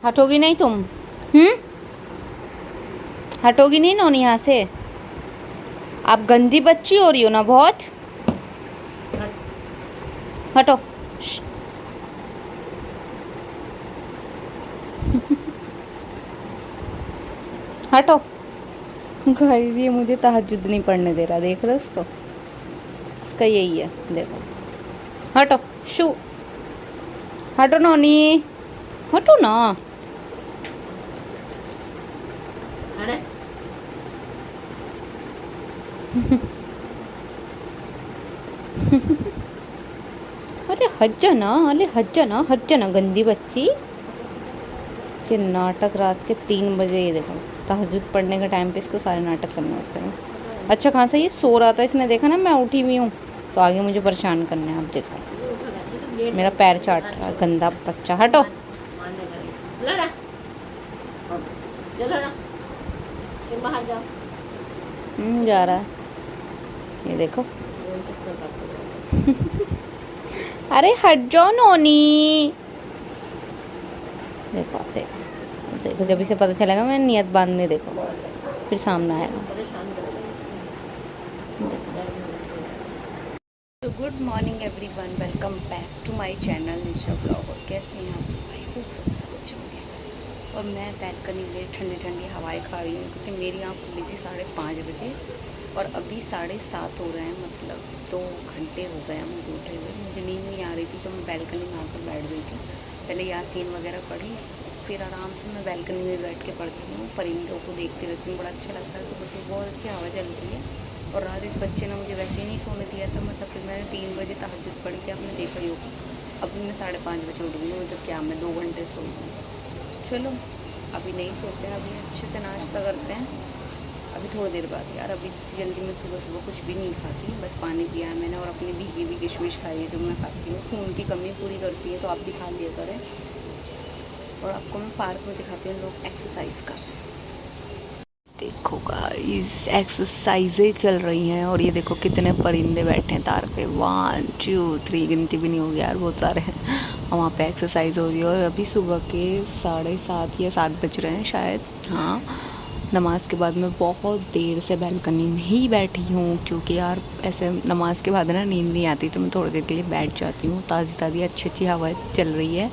हटोगी नहीं तुम? हटोगी नहीं नोनी यहाँ से? आप गंदी बच्ची हो रही हो ना बहुत। हटो। हटो। गाइस ये मुझे तहज्जुद नहीं पढ़ने दे रहा, देख रहे हो उसको? इसका यही है, देखो। हटो। शू। हटो नोनी, हटो ना। अरे अरे हट जाना, अरे हट जाना, हट जाना गंदी बच्ची। इसके नाटक रात के 3 बजे, ये देखो तहज्जुद पढ़ने के टाइम पे इसको सारे नाटक करने होते हैं। अच्छा खासा ये सो रहा था, इसने देखा ना मैं उठी हुई हूँ तो आगे मुझे परेशान करना है। आप देखो मेरा पैर चाट रहा है, गंदा बच्चा। हटो। जा रहा है, ये देखो। अरे हट जाओ नोनी। देखो देखो देखो, जब इसे पता चलेगा मैं नियत बांधने, देखो फिर सामने आएगा। तो good morning everyone, welcome back to my channel Nisha blogger. कैसे हैं आप सब? आई होप सब अच्छे होंगे। और मैं बैल्कनी में ठंडी ठंडी हवाएं खा रही हूँ क्योंकि मेरी आँख खुली थी 5:30 बजे और अभी 7:30 हो रहे हैं, मतलब 2 घंटे हो गए हैं मुझे उठे हुए। मुझे नींद नहीं आ रही थी तो मैं बैल्कनी में आकर बैठ गई थी। पहले यासीन वगैरह पढ़ी, फिर आराम से मैं बैल्कनी में बैठ के पढ़ती हूँ, परिंदों को देखती रहती हूँ, बड़ा अच्छा लगता है। सुबह से बहुत अच्छी हवा चल रही है। और रात इस बच्चे ने मुझे वैसे ही नहीं सोने दिया था, मतलब फिर मैंने 3 बजे तहज्जुद पढ़ी थी, आपने देखा ही होगा। अभी मैं 5:30 बजे उठ गई हूँ, मतलब क्या मैं 2 घंटे सोई हूँ। चलो अभी नहीं सोते हैं, अभी अच्छे से नाश्ता करते हैं अभी थोड़ी देर बाद। यार अभी जल्दी में सुबह सुबह कुछ भी नहीं खाती, बस पानी पिया है मैंने और अपनी भीगी हुई किशमिश खाई है जो मैं खाती हूँ, खून की कमी पूरी करती है, तो आप भी खा लिया करें। और आपको मैं पार्क में दिखाती हूँ, लोग एक्सरसाइज कर रहे हैं। देखो गाइस एक्सरसाइजें चल रही हैं और ये देखो कितने परिंदे बैठे हैं तार पे। 1 2 3 गिनती भी नहीं होगी यार, बहुत सारे हैं। और वहाँ पे एक्सरसाइज हो रही है और अभी सुबह के 7:30 या 7 बज रहे हैं शायद। हाँ, नमाज के बाद मैं बहुत देर से बैल्कनी में ही बैठी हूँ क्योंकि यार ऐसे नमाज के बाद ना नींद नहीं आती, तो मैं थोड़ी देर के लिए बैठ जाती हूँ। ताज़ी ताज़ी अच्छी अच्छी हवा चल रही है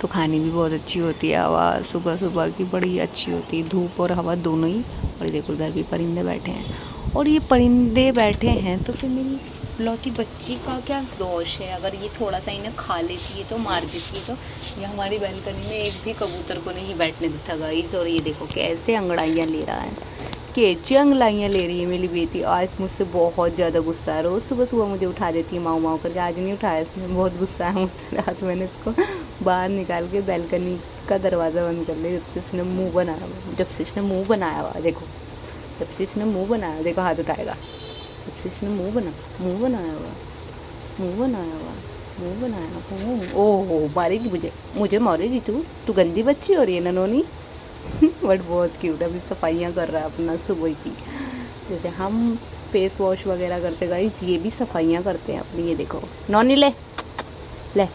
तो खानी भी बहुत अच्छी होती है। हवा सुबह सुबह की बड़ी अच्छी होती है, धूप और हवा दोनों ही। और देखो उधर भी परिंदे बैठे हैं और ये परिंदे बैठे हैं तो फिर मेरी लौती बच्ची का क्या दोष है? अगर ये थोड़ा सा इन्हें खा लेती है तो मार देती है, तो ये हमारी बैल्कनी में एक भी कबूतर को नहीं बैठने देता गाइस। और ये देखो कैसे अंगड़ाइयाँ ले रहा है, कैसे अंगड़ाइयाँ ले रही है मेरी बेटी। आज मुझसे बहुत ज़्यादा गुस्सा है, रोज़ सुबह सुबह मुझे उठा देती है माऊ माऊ करके। आज नहीं उठाया इसने, बहुत गुस्सा है मुझसे। रात मैंने इसको बाहर निकाल के बैल्कनी का दरवाज़ा बंद कर लिया जब से इसने मुँह बनाया हुआ। देखो जब से इसने मुँह बनाया, देखो हाथ उठाएगा। जब से इसने मुँह बनाया हुआ। ओहो मारेगी मुझे मारेगी तू गंदी बच्ची हो रही है ना नोनी। बट बहुत क्यूट है, अभी सफाइयाँ कर रहा है अपना सुबह की। जैसे हम फेस वॉश वगैरह करते गाइस, ये भी सफाइयाँ करते हैं अपनी। ये देखो नोनी ले ले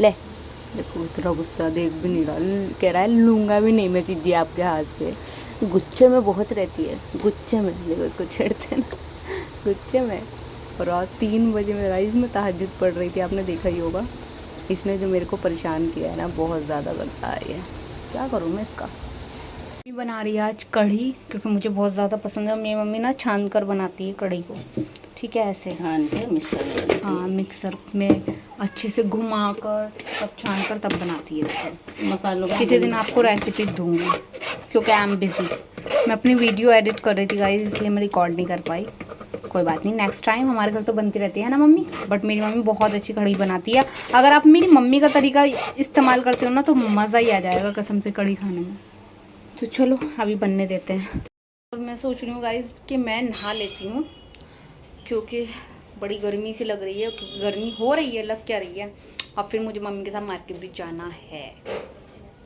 ले, देखो इतना गुस्सा, देख भी नहीं रहा, कह रहा है लूँगा भी नहीं मैं चीज़ें आपके हाथ से। गुच्छे में बहुत रहती है, गुच्छे में। देखो इसको छेड़ते ना, गुच्छे में। और रात 3 बजे में गाइस मैं तहज्जुद पढ़ रही थी, आपने देखा ही होगा। इसने जो मेरे को परेशान किया है ना, बहुत ज़्यादा करता है ये। क्या करूँ मैं इसका। मम्मी बना रही है आज कढ़ी क्योंकि मुझे बहुत ज़्यादा पसंद है। मेरी मम्मी ना छान कर बनाती है कढ़ी को, ठीक है, ऐसे छान के मिक्सर। हाँ मिक्सर में अच्छे से घुमा कर तब छान कर तब बनाती है। मसालों का किसी दिन आपको रेसिपी दूँगी क्योंकि आई एम बिज़ी। मैं अपनी वीडियो एडिट कर रही थी गाइस, इसलिए मैं रिकॉर्ड नहीं कर पाई। कोई बात नहीं, नेक्स्ट टाइम। हमारे घर तो बनती रहती है ना मम्मी, बट मेरी मम्मी बहुत अच्छी कढ़ी बनाती है। अगर आप मेरी मम्मी का तरीका इस्तेमाल करते हो ना तो मज़ा ही आ जाएगा कसम से कढ़ी खाने में। तो चलो अभी बनने देते हैं। और मैं सोच रही हूँ गाइस कि मैं नहा लेती हूँ क्योंकि बड़ी गर्मी सी लग रही है, क्योंकि गर्मी हो रही है, लग क्या रही है। और फिर मुझे मम्मी के साथ मार्केट भी जाना है।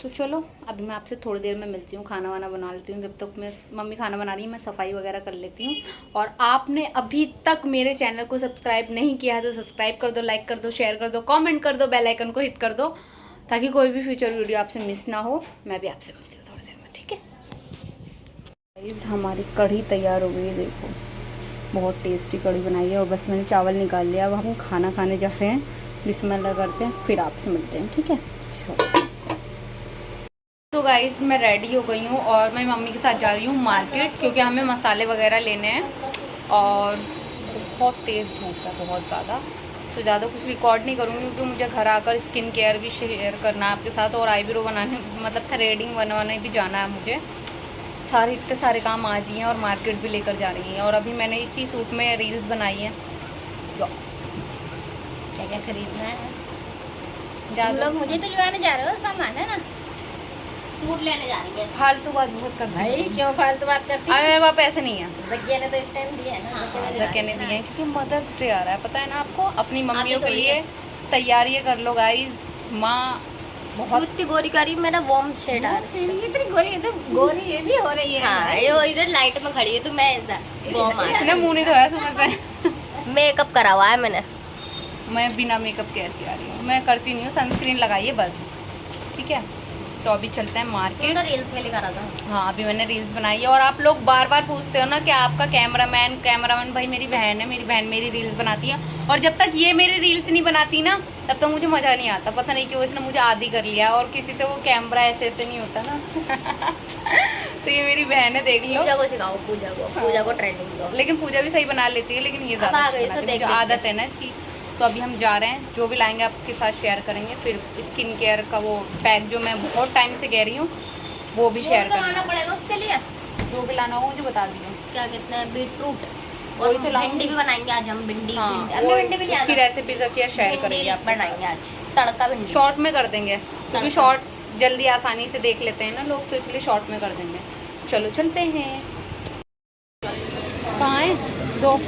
तो चलो अभी मैं आपसे थोड़ी देर में मिलती हूँ, खाना वाना बना लेती हूँ। जब तक मैं मम्मी खाना बना रही है मैं सफाई वगैरह कर लेती हूँ। और आपने अभी तक मेरे चैनल को सब्सक्राइब नहीं किया है तो सब्सक्राइब कर दो, लाइक कर दो, शेयर कर दो, कमेंट कर दो, बेल आइकन को हिट कर दो ताकि कोई भी फ्यूचर वीडियो आपसे मिस ना हो। मैं भी आपसे मिलती हूँ थोड़ी देर में, ठीक है। गाइस हमारी कढ़ी तैयार हो गई है, देखो बहुत टेस्टी कढ़ी बनाई है। और बस मैंने चावल निकाल लिया, अब हम खाना खाने जा रहे हैं। बिस्मिल्लाह करते हैं, फिर आपसे मिलते हैं, ठीक है। तो गाइस मैं रेडी हो गई हूँ और मैं मम्मी के साथ जा रही हूँ मार्केट, क्योंकि हमें मसाले वगैरह लेने हैं। और बहुत तेज़ धूप है, बहुत ज़्यादा, तो ज़्यादा कुछ रिकॉर्ड नहीं करूँगी, क्योंकि मुझे घर आकर स्किन केयर भी शेयर करना है आपके साथ, और आईब्रो बनाने, मतलब थ्रेडिंग बनवाने भी जाना है मुझे। इतने सारे काम आज ही हैं, और मार्केट भी लेकर जा रही हैं। और अभी मैंने इसी सूट में रील्स बनाई है। क्या क्या खरीदना है? ज़्यादा मुझे तो लगाने जा रहे हो, सामान है ना, सूट लेने जा रही है। फालतू बात बहुत करती भाई हूँ। क्यों फालतू बात करती अरे है? मेरे पास पैसे नहीं है। जग्गिया ने तो इस टाइम दिया है ना, जग्गिया ने दिए हैं, क्योंकि मदर्स डे आ रहा है, पता है ना आपको। अपनी मम्मियों के थोड़ी लिए तैयारी कर लो गाइस। माँ बहुत इतनी गोरी करी, मेरा वार्म शेड आ रहा है। इतनी गोरी है तो गोरी ये भी हो रही है। हाँ ये वो इधर लाइट में खड़ी है, तो मैं इधर वार्म आ इसने मुंह नहीं धोया सुबह से। मेकअप करा हुआ है मैंने। मैं बिना मेकअप के ऐसी आ रही हूँ, मैं करती नहीं हूँ, सनस्क्रीन लगाइए बस, ठीक है। तो अभी चलते हैं मार्केट। तो रील्स के लिए करा था। हाँ अभी मैंने रील्स बनाई है। और आप लोग बार बार पूछते हो ना कि आपका कैमरामैन भाई मेरी बहन है, मेरी बहन मेरी रील्स बनाती है। और जब तक ये मेरी रील्स नहीं बनाती ना, तब तक मुझे मज़ा नहीं आता। पता नहीं क्यों इसने मुझे आदी कर लिया, और किसी से वो कैमरा ऐसे ऐसे नहीं होता ना। तो ये मेरी बहन है, देख लो। पूजा को सिखाओ, पूजा को ट्रेनिंग दो। लेकिन पूजा भी सही बना लेती है, लेकिन ये अब आ ज़्यादा गई, अच्छी सो बनाती है, देख मुझे लेते आदत है ना इसकी। तो अभी हम जा रहे हैं, जो भी लाएंगे आपके साथ शेयर करेंगे। फिर स्किन केयर का वो पैक जो मैं बहुत टाइम से कह रही हूँ, वो भी शेयर वो तो करेंगे। लाना पड़ेगा उसके लिए। जो भी लाना हो मुझे बता दियो। क्या कहते हैं, बीटरूट। वही और तो लाऊंगी। भिंडी भी बनाएंगे आज हम, भिंडी। हाँ हमने भिंडी भी लिया उसकी था। रेसिपी रखी है, शेयर करेंगे आप बनाएंगे आज तड़का भिंडी। शॉर्ट में कर देंगे, क्योंकि तड़का। शॉर्ट जल्दी आसानी से देख लेते हैं ना लोग, तो इसलिए शॉर्ट में कर देंगे। चलो चलते हैं। कहाँ है? दो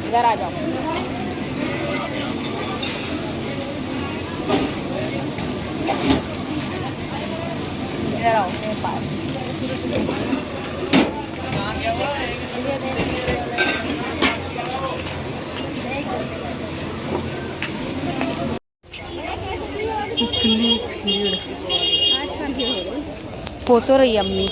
इधर आ जाओ। इधर आओ मेरे पास। इतनी भीड़ आज कहाँ भीड़ हो गई? हो तो रही अम्मी।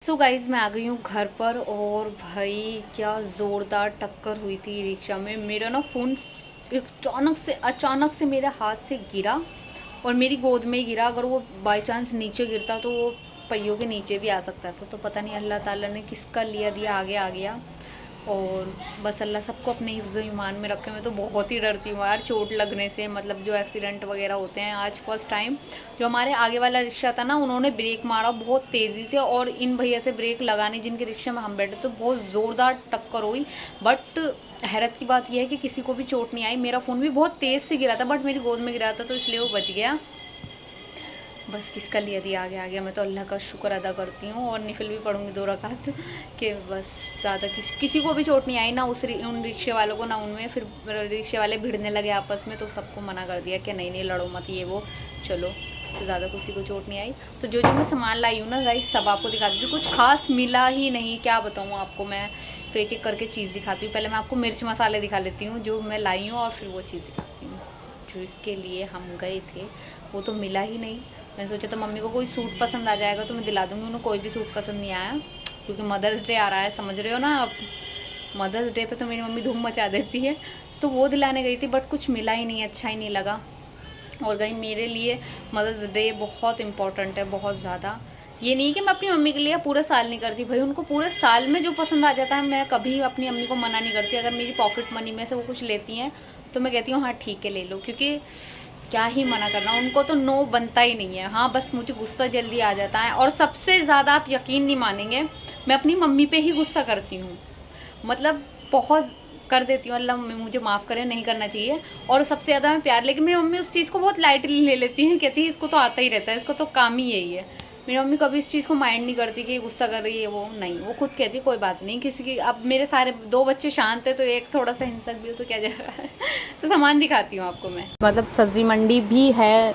सो गाइज मैं आ गई हूँ घर पर, और भाई क्या ज़ोरदार टक्कर हुई थी रिक्शा में। मेरा ना फ़ोन अचानक से मेरे हाथ से गिरा, और मेरी गोद में ही गिरा। अगर वो बाय चांस नीचे गिरता तो वो पहियों के नीचे भी आ सकता था। तो पता नहीं अल्लाह ताला ने किसका लिया दिया, आगे आ गया। और बस अल्लाह सबको अपने हिफ्ज़ ईमान में रखे। मैं तो बहुत ही डरती हूँ यार चोट लगने से, मतलब जो एक्सीडेंट वगैरह होते हैं। आज फर्स्ट टाइम जो हमारे आगे वाला रिक्शा था ना, उन्होंने ब्रेक मारा बहुत तेज़ी से, और इन भैया से ब्रेक लगाने जिनके रिक्शा में हम बैठे तो बहुत ज़ोरदार टक्कर हुई। बट हैरत की बात यह है कि किसी को भी चोट नहीं आई। मेरा फ़ोन भी बहुत तेज़ से गिरा था, बट मेरी गोद में गिरा था, तो इसलिए वो बच गया। बस किसका लिया दिया आगे आ गया। मैं तो अल्लाह का शुक्र अदा करती हूँ, और निफिल भी पढ़ूँगी 2 रकात, कि बस ज़्यादा किसी को भी चोट नहीं आई, ना उन रिक्शे वालों को, ना उनमें। फिर रिक्शे वाले भिड़ने लगे आपस में, तो सबको मना कर दिया कि नहीं नहीं लड़ो मत, ये वो, चलो। तो ज़्यादा किसी को चोट नहीं आई। तो जो मैं सामान लाई हूँ ना गाइस, सब आपको दिखाती हूँ। कुछ खास मिला ही नहीं, क्या बताऊँ आपको मैं। तो एक एक करके चीज़ दिखाती हूँ। पहले मैं आपको मिर्च मसाले दिखा लेती हूँ जो मैं लाई हूँ, और फिर वो चीज़ दिखाती हूँ। जो इसके लिए हम गए थे वो तो मिला ही नहीं। मैंने सोचा था मम्मी को कोई सूट पसंद आ जाएगा तो मैं दिला दूँगी, उन्हें कोई भी सूट पसंद नहीं आया, क्योंकि मदर्स डे आ रहा है, समझ रहे हो ना आप। मदर्स डे पे तो मेरी मम्मी धूम मचा देती है। तो वो दिलाने गई थी, बट कुछ मिला ही नहीं, अच्छा ही नहीं लगा। और गई, मेरे लिए मदर्स डे बहुत इम्पॉर्टेंट है, बहुत ज़्यादा। ये नहीं कि मैं अपनी मम्मी के लिए पूरे साल नहीं करती, भाई उनको पूरे साल में जो पसंद आ जाता है, मैं कभी अपनी अम्मी को मना नहीं करती। अगर मेरी पॉकेट मनी में से वो कुछ लेती हैं तो मैं कहती हूँ हाँ ठीक है ले लो, क्योंकि क्या ही मना करना, उनको तो नो बनता ही नहीं है। हाँ बस मुझे गुस्सा जल्दी आ जाता है, और सबसे ज़्यादा आप यकीन नहीं मानेंगे, मैं अपनी मम्मी पे ही गुस्सा करती हूँ, मतलब बहुत कर देती हूँ। अल्लाह मुझे माफ़ करे, नहीं करना चाहिए। और सबसे ज़्यादा मैं प्यार, लेकिन मेरी मम्मी उस चीज़ को बहुत लाइटली ले लेती हैं, कहती है इसको तो आता ही रहता है, इसको तो काम ही यही है। मेरी मम्मी कभी इस चीज़ को माइंड नहीं करती कि गुस्सा कर रही है वो, नहीं, वो खुद कहती है कोई बात नहीं किसी की। अब मेरे सारे 2 बच्चे शांत है तो एक थोड़ा सा हिंसक भी हो तो क्या जा रहा है। तो सामान दिखाती हूँ आपको मैं। मतलब सब्जी मंडी भी है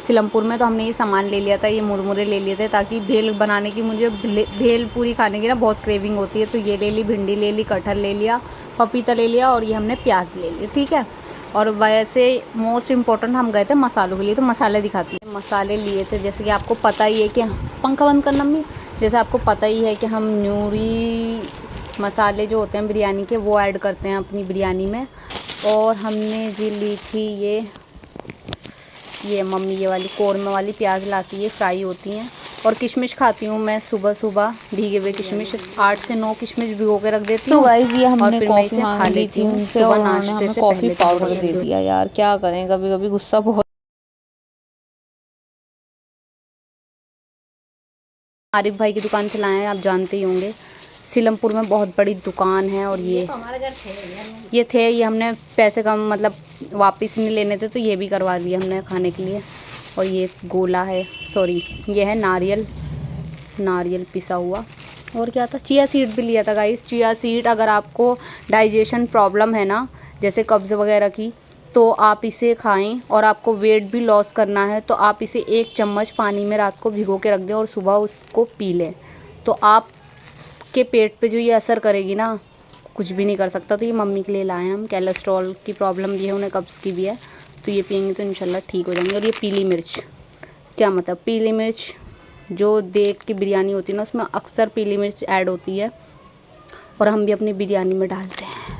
सीलमपुर में, तो हमने ये सामान ले लिया था, ये मुरमुरे ले लिए थे ताकि भेल बनाने की, मुझे भेल पूरी खाने की ना बहुत क्रेविंग होती है। तो ये ले ली, भिंडी ले ली, कटहल ले लिया, पपीता ले लिया और ये हमने प्याज ले लिया, ठीक है। और वैसे मोस्ट इम्पॉर्टेंट हम गए थे मसालों के लिए, तो मसाले दिखाती हैं। मसाले लिए थे, जैसे कि आपको पता ही है कि पंखा बंद करना भी, जैसे आपको पता ही है कि हम न्यूरी मसाले जो होते हैं बिरयानी के वो ऐड करते हैं अपनी बिरयानी में। और हमने जी ली थी ये मम्मी ये वाली कौरमा वाली प्याज लाती है, फ्राई होती हैं। और किशमिश खाती हूँ मैं सुबह सुबह, भीगे हुए किशमिश 8 से 9 किशमिश भिगो के रख देती हूँ। तो गाइस ये हमने फिर कॉफ़ी मांगी थी उनसे और उन्होंने हमें कॉफ़ी पाउडर दे दिया। यार क्या करें, कभी कभी गुस्सा बहुत। आरिफ भाई की दुकान से लाए हैं, आप जानते ही होंगे, सीलमपुर में बहुत बड़ी दुकान है। और ये हमारे घर थे ये हमने पैसे कम मतलब वापस नहीं लेने थे तो ये भी करवा दिया हमने खाने के लिए। और ये गोला है, सॉरी ये है नारियल पिसा हुआ। और क्या था, चिया सीड भी लिया था गाइस। चिया सीड अगर आपको डाइजेशन प्रॉब्लम है ना, जैसे कब्ज़ वगैरह की, तो आप इसे खाएं। और आपको वेट भी लॉस करना है तो आप इसे 1 चम्मच पानी में रात को भिगो के रख दें और सुबह उसको पी लें। तो आपके पेट पे जो ये असर करेगी ना, कुछ भी नहीं कर सकता। तो ये मम्मी के लिए लाए हैं हम, कोलेस्ट्रॉल की प्रॉब्लम भी है उन्हें, कब्ज़ की भी है, तो ये पियेंगे तो इंशाल्लाह ठीक हो जाएंगे। और ये पीली मिर्च, क्या मतलब पीली मिर्च, जो देग की बिरयानी होती है ना उसमें अक्सर पीली मिर्च ऐड होती है और हम भी अपनी बिरयानी में डालते हैं।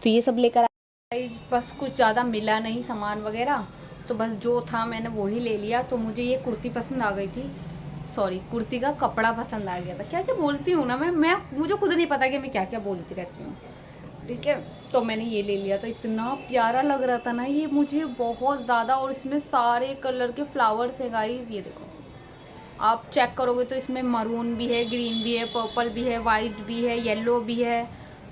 तो ये सब लेकर आए, बस कुछ ज़्यादा मिला नहीं सामान वगैरह, तो बस जो था मैंने वही ले लिया। तो मुझे ये कुर्ती पसंद आ गई थी, सॉरी कुर्ती का कपड़ा पसंद आ गया था। क्या क्या बोलती हूँ ना मैं मुझे खुद नहीं पता कि मैं क्या क्या बोलती रहती हूँ, ठीक है। तो मैंने ये ले लिया था, इतना प्यारा लग रहा था ना ये मुझे बहुत ज़्यादा। और इसमें सारे कलर के फ्लावर्स हैं गाइस, ये देखो आप चेक करोगे तो इसमें मरून भी है, ग्रीन भी है, पर्पल भी है, वाइट भी है, येलो भी है।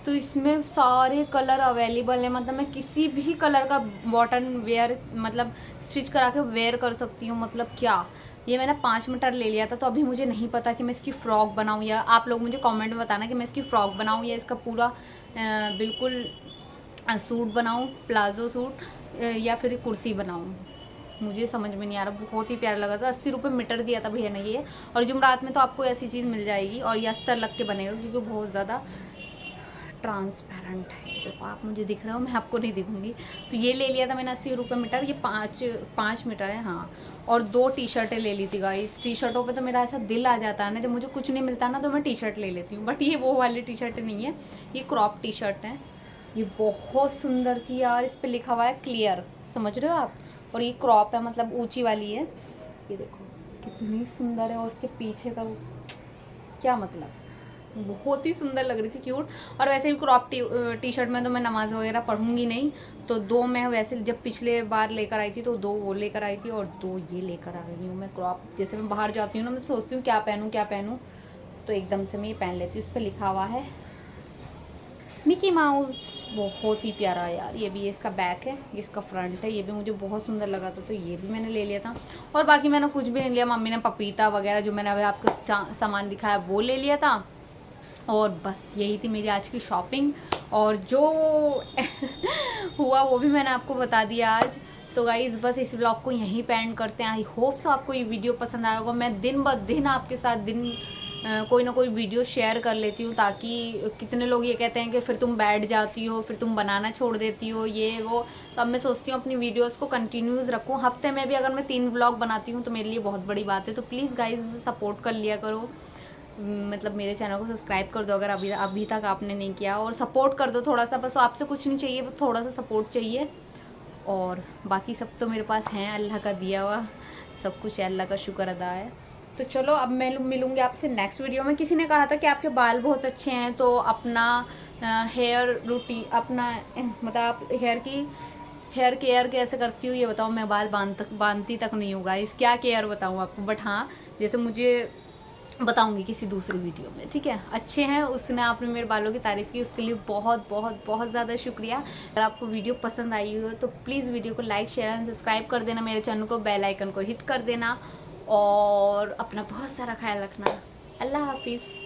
तो इसमें सारे कलर अवेलेबल है, मतलब मैं किसी भी कलर का बॉटम वेयर मतलब स्टिच करा के वेयर कर सकती हूँ। मतलब क्या, ये मैंने 5 मीटर ले लिया था। तो अभी मुझे नहीं पता कि मैं इसकी फ़्रॉक बनाऊँ, या आप लोग मुझे कमेंट में बताना कि मैं इसकी फ़्रॉक बनाऊँ या इसका पूरा बिल्कुल सूट बनाऊँ, प्लाजो सूट, या फिर कुर्ती बनाऊँ। मुझे समझ में नहीं आ रहा, बहुत ही प्यारा लगा था। 80 रुपये मीटर दिया था भैया ने ये। और जुमरात में तो आपको ऐसी चीज़ मिल जाएगी, और ये अस्तर लग के बनेगा क्योंकि बहुत ज़्यादा ट्रांसपेरेंट है। देखो आप मुझे दिख रहे हो, मैं आपको नहीं दिखूंगी। तो ये ले लिया था मैंने 80 रुपये मीटर, ये 5 मीटर है हाँ। और 2 टी शर्टें ले ली थी गाइस। टी शर्टों पे तो मेरा ऐसा दिल आ जाता है ना, जब मुझे कुछ नहीं मिलता ना तो मैं टी शर्ट ले लेती हूँ। बट ये वो वाली टी शर्ट नहीं है, ये क्रॉप टी शर्ट है। ये बहुत सुंदर थी यार, इस पर लिखा हुआ है क्लियर, समझ रहे हो आप। और ये क्रॉप है, मतलब ऊंची वाली है। ये देखो कितनी सुंदर है, और उसके पीछे का वो क्या मतलब, बहुत ही सुंदर लग रही थी, क्यूट। और वैसे भी क्रॉप टी शर्ट में तो मैं नमाज़ वगैरह पढ़ूंगी नहीं, तो 2 मैं वैसे जब पिछले बार लेकर आई थी तो 2 वो लेकर आई थी और 2 ये लेकर आ गई हूँ मैं क्रॉप। जैसे मैं बाहर जाती हूँ ना, मैं सोचती हूँ क्या पहनूँ, तो एकदम से मैं ये पहन लेती हूँ। उस पर लिखा हुआ है मिकी माउस, बहुत ही प्यारा है यार। ये भी इसका बैक है, इसका फ्रंट है, ये भी मुझे बहुत सुंदर लगा था तो ये भी मैंने ले लिया था। और बाकी मैंने कुछ भी नहीं लिया, मम्मी ने पपीता वगैरह जो मैंने अभी आपको सामान दिखाया वो ले लिया था। और बस यही थी मेरी आज की शॉपिंग, और जो हुआ वो भी मैंने आपको बता दिया आज। तो गाइज़ बस इस व्लॉग को यहीं पे एंड करते हैं। आई होप सो आपको ये वीडियो पसंद आया होगा। मैं दिन ब दिन आपके साथ कोई ना कोई वीडियो शेयर कर लेती हूँ, ताकि कितने लोग ये कहते हैं कि फिर तुम बैठ जाती हो, फिर तुम बनाना छोड़ देती हो, ये वो। तो अब मैं सोचती हूँ अपनी वीडियोस को कंटिन्यूज़ रखूँ। हफ्ते में भी अगर मैं 3 व्लॉग बनाती हूँ तो मेरे लिए बहुत बड़ी बात है। तो प्लीज़ गाइज़ मुझे सपोर्ट कर लिया करो, मतलब मेरे चैनल को सब्सक्राइब कर दो अगर अभी तक आपने नहीं किया, और सपोर्ट कर दो थोड़ा सा, बस आपसे कुछ नहीं चाहिए, बस थोड़ा सा सपोर्ट चाहिए। और बाकी सब तो मेरे पास हैं, अल्लाह का दिया हुआ सब कुछ है, अल्लाह का शुक्र अदा है। तो चलो अब मैं मिलूँगी आपसे नेक्स्ट वीडियो में। किसी ने कहा था कि आपके बाल बहुत अच्छे हैं, तो अपना हेयर रूटीन, अपना मतलब आप हेयर केयर कैसे करती हूँ ये बताओ। मैं बाल बांधती तक नहीं हूँ गाइस, क्या केयर बताऊँ आपको। बट हाँ, जैसे मुझे बताऊंगी किसी दूसरी वीडियो में, ठीक है। अच्छे हैं, उसने आपने मेरे बालों की तारीफ़ की, उसके लिए बहुत बहुत बहुत ज़्यादा शुक्रिया। अगर आपको वीडियो पसंद आई हो तो प्लीज़ वीडियो को लाइक शेयर एंड सब्सक्राइब कर देना, मेरे चैनल को बेल आइकन को हिट कर देना। और अपना बहुत सारा ख्याल रखना। अल्लाह हाफिज़।